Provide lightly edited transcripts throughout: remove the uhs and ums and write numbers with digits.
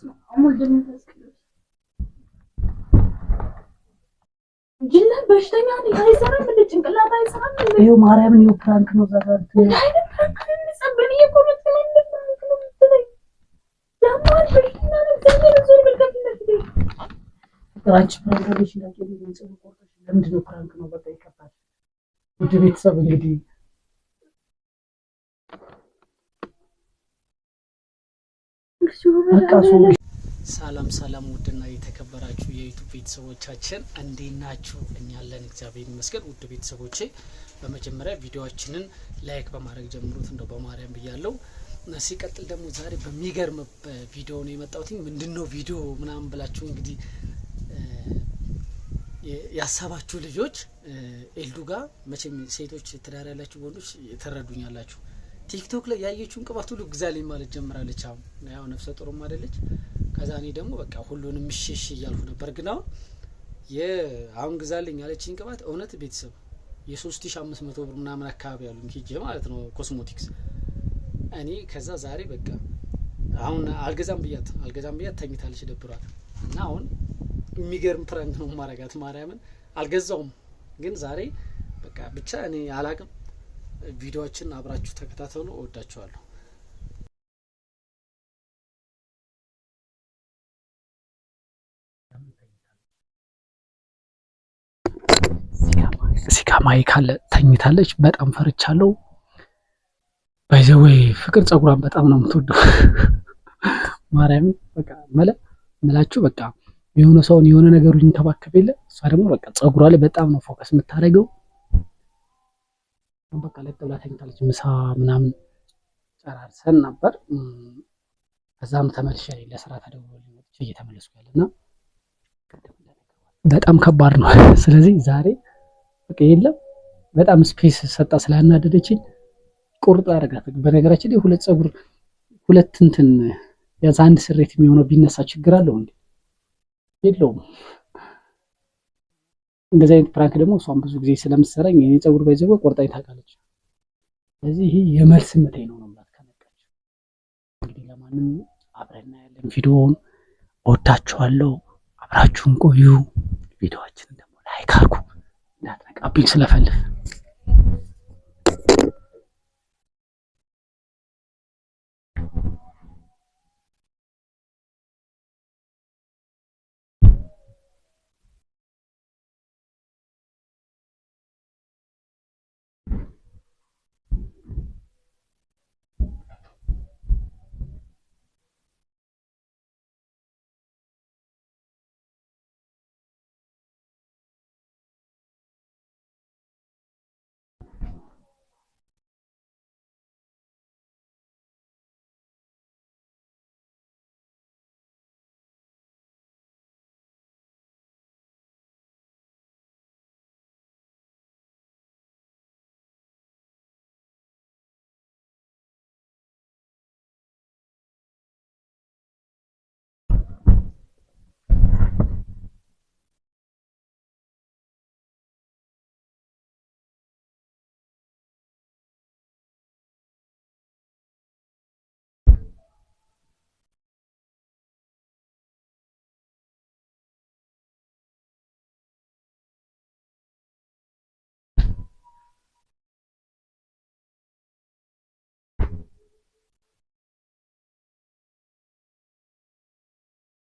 عمر ده متأسكلوش جنة بشتغل يعني هاي سنة من الجنقلات هاي سنة من ايوه ማርያምን ነው ፕራንክ ነው ዘጋት هاي البركة سبني يكون مثلا البركة مثلا يا مال بشتغل زين زور بالقبل كده ፍቅራችን ፕራንክ አለሽ እንዳቄ ቢንጽ ቆርጠሽ ለምንድን ነው ፕራንክ ነው በቃ ይከፋል ውድ ቤተሰብ እንግዲህ በቃ ሰላም ሰላም ውድና የተከበራችሁ የዩቲዩብ ቤተሰቦቻችን እንዴት ናችሁ? እኛ አለን እግዚአብሔር ይመስገን። ውድ ቤተሰቦቼ በመጀመሪያ ቪዲዮአችንን ላይክ በማድረግ ጀምሩት እንደው በማርያም ብያለሁ። ሲቀጥል ደግሞ ዛሬ በሚገርም ቪዲዮ ነው የመጣሁት። ምንድነው ቪዲዮ ምናምን ብላችሁ እንግዲህ ያሳባችሁ ልጆች ኤልዱ ጋር መቼም ሴቶች ትዳር ያላችሁ ወንዶች ተረዱኛላችሁ። ቲክቶክ ላይ ያየችውን ቅባት ሁሉ ግዛልኝ ማለት ጀምራለች። አሁን ያው ነፍሰ ጡርም አይደለች። ከዛ እኔ ደግሞ በቃ ሁሉንም እሺ እያልኩ ነበር። ግን አሁን ግዛልኝ ያለችኝ ቅባት እውነት ቤተሰብ የ3500 ብር ምናምን አካባቢ ያሉኝ ሂጄ ማለት ነው ኮስሞቲክስ። እኔ ከዛ ዛሬ በቃ አሁን አልገዛም ብያት ተኝታለች ደብሯት እና አሁን የሚገርም ፕራንክ ነው ማረጋት ማርያምን አልገዛውም። ግን ዛሬ በቃ ብቻ እኔ አላቅም። ቪዲዮአችን አብራችሁ ተከታተሉ። እወዳችኋለሁ። ሲጋ ማይክ አለ ተኝታለች። በጣም ፈርቻለሁ። ባይዘዌ ፍቅር ጸጉሯን በጣም ነው የምትወደው ማርያም በቃ መላችሁ በቃ የሆነ ሰውን የሆነ ነገር ይንከባከበለ እሷ ደግሞ በቃ ጸጉሯ ላይ በጣም ነው ፎከስ የምታደርገው። በቃ ለጥላ ተኝታለች። ምሳ ምናምን ጨራርሰን ነበር። ከዛም ተመልሼ ለስራ ተደውሎልኝ ወጥቼ እየተመለስኩ ያለና በጣም ከባድ ነው። ስለዚህ ዛሬ በቃ የለም በጣም ስፔስ ሰጣ ስላናደደችኝ ቁርጥ አደረጋት። በነገራችን ላይ ሁለት ጸጉር ሁለት እንትን ያዛ አንድ ስሬት የሚሆነው ቢነሳ ችግር አለው እንዴ? የለውም። እንደዚህ አይነት ፕራንክ ደግሞ እሷም ብዙ ጊዜ ስለምትሰራኝ የኔ ጸጉር ባይዘው ቆርጣኝ ታውቃለች። ስለዚህ ይሄ የመልስ ምቴ ነው ማለት ከነቃች። እንግዲህ ለማንም አብረን ያለን ቪዲዮውን ወዳችኋለሁ። አብራችሁን ቆዩ። ቪዲዮአችንን ደግሞ ላይክ አድርጉ እንዳትነቃብኝ ስለፈልግ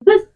بس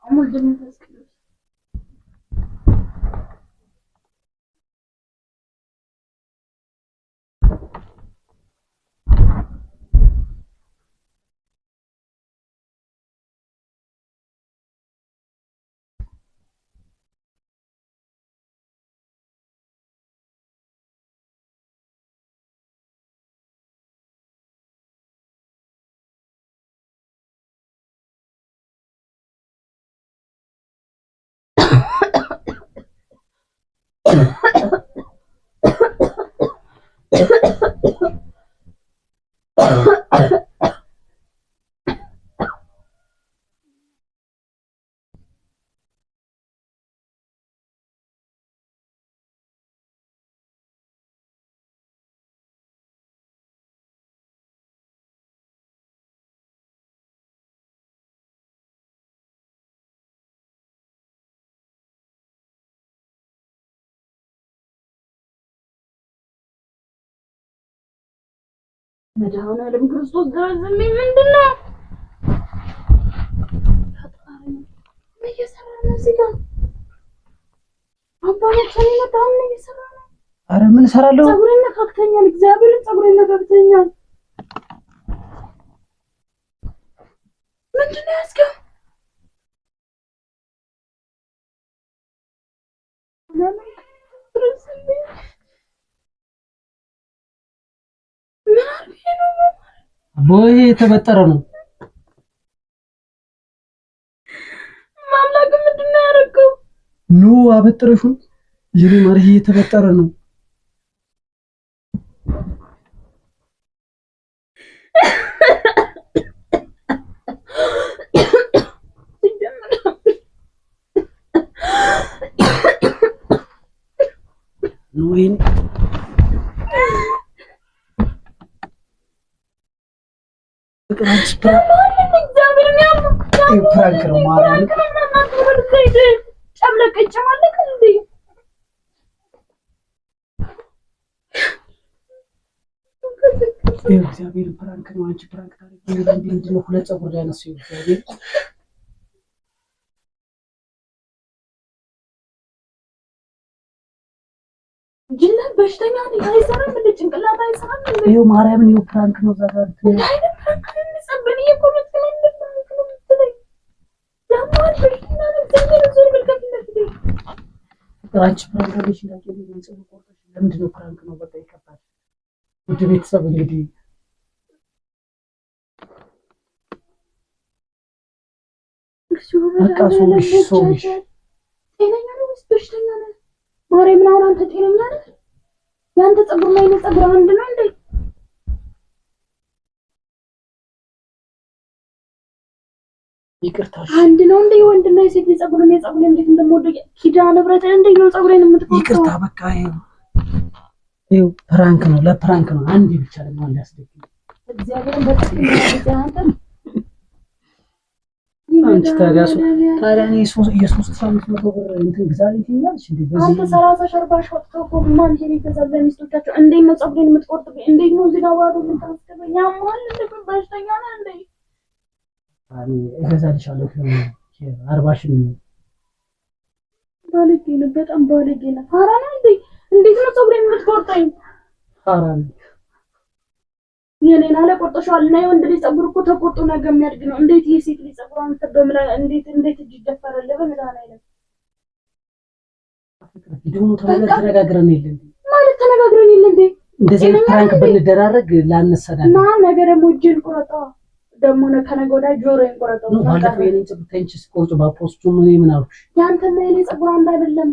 عمر ده متأسكلوش መድኃኒዓለም ክርስቶስ ደረሰኝ። ምንድን ነው ምን እየሰራ ነው እዚህ ጋር? አባታችን ይመጣል። ምን እየሰራ ነው? ኧረ ምን እሰራለሁ? ፀጉሬን ነካክተኛል። እግዚአብሔርን ፀጉሬን ነካክተኛል። ምንድን ነው ያዝከው? ምን አድርጌ ነው? ቦይ የተበጠረ ነው። ማምላክ ምንድን ነው ያደረገው? ኑ አበጥረሹን ይሄ ማርዬ የተበጠረ ነው። ኑይን ፍቅራች እግዚአብሔርን ያም ፕራንክ ነው ማርያም ጨምለቀች ማለት እንዴ? እግዚአብሔር ፕራንክ ነው። አንቺ ፕራንክ ታሪክ እንዴ ነው? ሁለት ፀጉር ላይ ነው እግዚአብሔር ጅላ በሽተኛ ነው። አይሰራም እንደ ጭንቅላት አይሰራም እንዴ? ይኸው ማርያምን ይኸው ፕራንክ ነው። ዛጋርት ነው ፕራንክ ነው። ጸበል እየቆረጥ ነው እንደምትለኝ ያማል። በሽተኛ ነው። እግዚአብሔር ዞር ብልከፍለት እንዴ? አንቺ ፕራንክ አለሽ እንዳልከኝ ፀጉር ቆርጠሽ ለምንድን ነው ፕራንክ ነው? በቃ ይከፋል። ውድ ቤተሰብ እንግዲህ በቃ ሶልሽ ጤነኛ ነው ወይስ በሽተኛ ነው? ማርያምን አሁን አንተ ጤነኛ ነህ? ያንተ ፀጉር ላይ ነው ፀጉር አንድ ነው እንዴ? ይቅርታሽ አንድ ነው እንዴ? ወንድና የሴት ፀጉር ነው። ፀጉር እንዴት እንደምወደው ኪዳነ ምህረት እንዴት ነው ፀጉሬን የምትቆርጠው? ይቅርታ በቃ ይኸው ፕራንክ ነው። ለፕራንክ ነው። አንዴ ብቻ ለማን ሊያስደግም እግዚአብሔርን በጣም ይያንተ አንቺ ታዲያ እኔ የሶስት ሳምንት መቶ ብር እንትን ግዛልኝ ትይኛለሽ እንዴ? በዚህ አንተ 30 ሸርባሽ ወጥተው እኮ ማን ይሄ ይገዛል? ለሚስቶቻቸው እንዴት ነው ፀጉሬን የምትቆርጥብኝ? እንዴት ነው እዚህ ጋር ባዶ ምን ታስቀበኝ? ያማል እንዴ? በሽተኛ ነህ እንዴ? አይ እገዛልሻለሁ። 40 ሺህ ነው። ባለጌ ነው፣ በጣም ባለጌ ነው። ፋራ ነህ እንዴ? እንዴት ነው ፀጉሬን የምትቆርጠኝ? ፋራ ነኝ። የኔን አለ ቆርጠሻል። እና የወንድ ልጅ ፀጉር እኮ ተቆርጦ ነገ የሚያድግ ነው። እንዴት የሴት ልጅ ፀጉር አንተ በምን እንዴት እጅ ይደፈራል? በመዳን አይደለም ቪዲዮ ተነጋግረን የለ እንዴ? ማለት ተነጋግረን የለ እንዴ? እንደዚህ ፕራንክ ብንደራረግ ላንሰዳለን እና ነገ ደግሞ እጄን ቆረጣ ደግሞ ከነገ ወዲያ ጆሮዬን ቆረጣው። ነው ባለፈው የኔን ፀጉር ስቆርጥ ባፖስቱ ምን አልኩሽ? ያንተና የኔ ፀጉር አንድ አይደለም።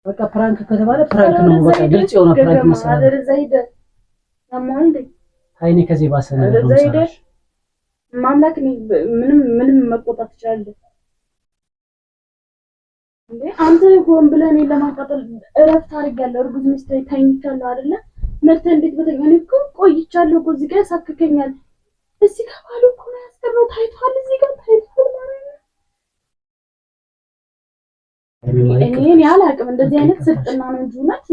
በቃ ፕራንክ ከተባለ ፕራንክ ነው። በቃ ግልጽ የሆነ ፕራንክ መሰለኝ። አደረ ዘይደ ያማንዴ አይኔ ከዚህ ባሰነ ነው ዘይደ ማምላክ ምንም መቆጣት ይችላል እንዴ? አንተ ሆን ብለህ እኔን ለማቃጠል እረፍት አድርጌያለሁ። እርጉዝ ሚስት ተኝቻለሁ አይደለ? መተህ እንዴት በተኛ እኔ እኮ ቆይቻለሁ እኮ እዚህ ጋር ያሳክከኛል። እዚህ ጋር ባሉ እኮ ነው ያስቀረው። ታይቷል፣ እዚህ ጋር ታይቷል ማለት ነው። እኔ አላውቅም እንደዚህ አይነት ስልጥና ነው እንጂ እውነት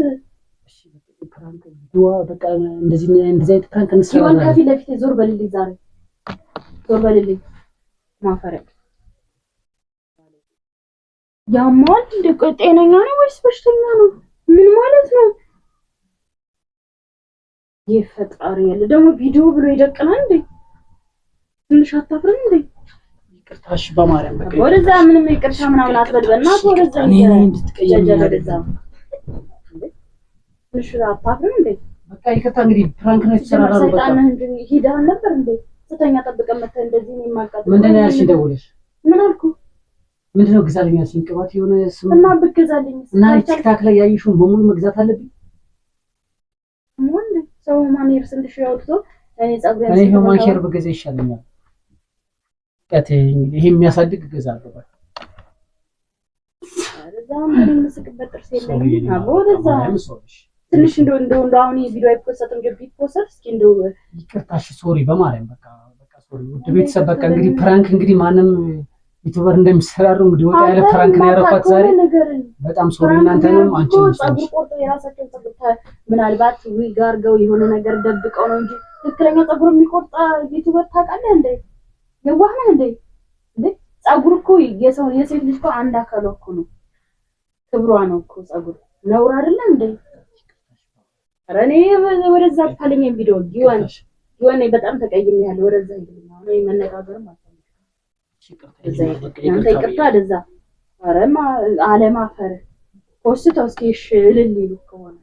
ፕራንክ ዱዋ በቃ እንደዚህ አይነት ፕራንክ እንሰራለን። ይሁን ከፊት ለፊት ዞር በልልኝ፣ ዛሬ ዞር በልልኝ። ማፈሪያ ያማል እንደ ጤነኛ ነው ወይስ በሽተኛ ነው? ምን ማለት ነው? ይፈጣሪ ያለ ደግሞ ቪዲዮ ብሎ ይደቅናል እንዴ? ትንሽ አታፍርም እንዴ? ይቅርታሽ በማርያም በቃ ወደዛ ምንም ይቅርታ ምናምን አትበልበና ወደዛ እኔ እንድትቀየም ያደርጋል። ትንሽ አታፍርም እንዴ? በቃ ይቅርታ እንግዲህ ፕራንክ ነው የተሰራራው። በቃ ሰይጣን እንጂ ሂደህ ነበር እንዴ? ስተኛ ጠብቀህ መተህ እንደዚህ ነው የማቃጠል። ምንድን ነው ያልሽኝ? ደውለሽ ምን አልኩ? ምንድን ነው ግዛልኝ ያልሽኝ? ቅባት የሆነ ስም እና ብትገዛልኝ እና ቲክታክ ላይ ያየሽውን በሙሉ መግዛት አለብኝ? ምን ሰው ማኔር ስንትሽ ያወጥቶ እኔ ፀጉሬን እኔ ማንኬር በገዛ ይሻለኛል። ቀቴ ይሄ የሚያሳድግ እገዛለሁ። በቃ አረዛም ምንም መስቅበት ጥርስ የለኝም። አቦ ወደዛ ትንሽ እንደው አሁን ቪዲዮ አይፖስተም እንጂ ቢፖስት እስኪ እንደው ይቅርታሽ፣ ሶሪ በማርያም በቃ ሶሪ። ውድ ቤተሰብ በቃ እንግዲህ ፕራንክ እንግዲህ ማንም ዩቲዩበር እንደሚሰራሩ እንግዲህ ወጣ ያለ ፕራንክ ነው ያረኳት ዛሬ። በጣም ሶሪ እናንተንም አንቺ ፀጉር ቆርጦ የራሳቸው ፀጉር ምናልባት ዊግ አድርገው የሆነ ነገር ደብቀው ነው እንጂ ትክክለኛ ፀጉር የሚቆርጣ ዩቲዩበር ታውቃለህ እንዴ? የዋህ ነህ እንዴ? እንዴ ፀጉር እኮ የሴት ልጅ እኮ አንድ አካሏ እኮ ነው፣ ክብሯ ነው እኮ ፀጉር። ነውር አይደለም እንዴ? ኧረ እኔ ወደዛ አታለኝ ቪዲዮ ይወን በጣም ተቀይሜያለሁ። ወደዛ ይልኝ አሁን መነጋገር ማለት ነው። አንተ ይቅርታ ወደዛ ኧረ አለማፈር ፖስት እስኪ እሺ እልል ይሉ ከሆነ